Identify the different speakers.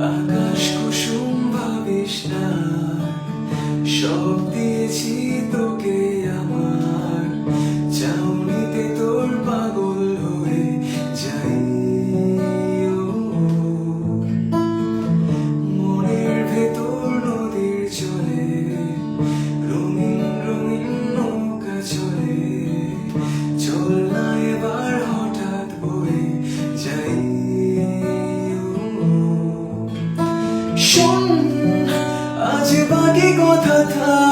Speaker 1: আকাশ কুসুম ভাবিস না, সব দিয়েছি তোকে আমার চাউনিতে তোর পাগল হয়ে যাই। ও, মনের ভেতর নদীর চলে রঙিন রঙিন নৌকা চলে, চল না এবার হঠাৎ বয়ে যাই। শোন, আজ বাকি কথা থাক।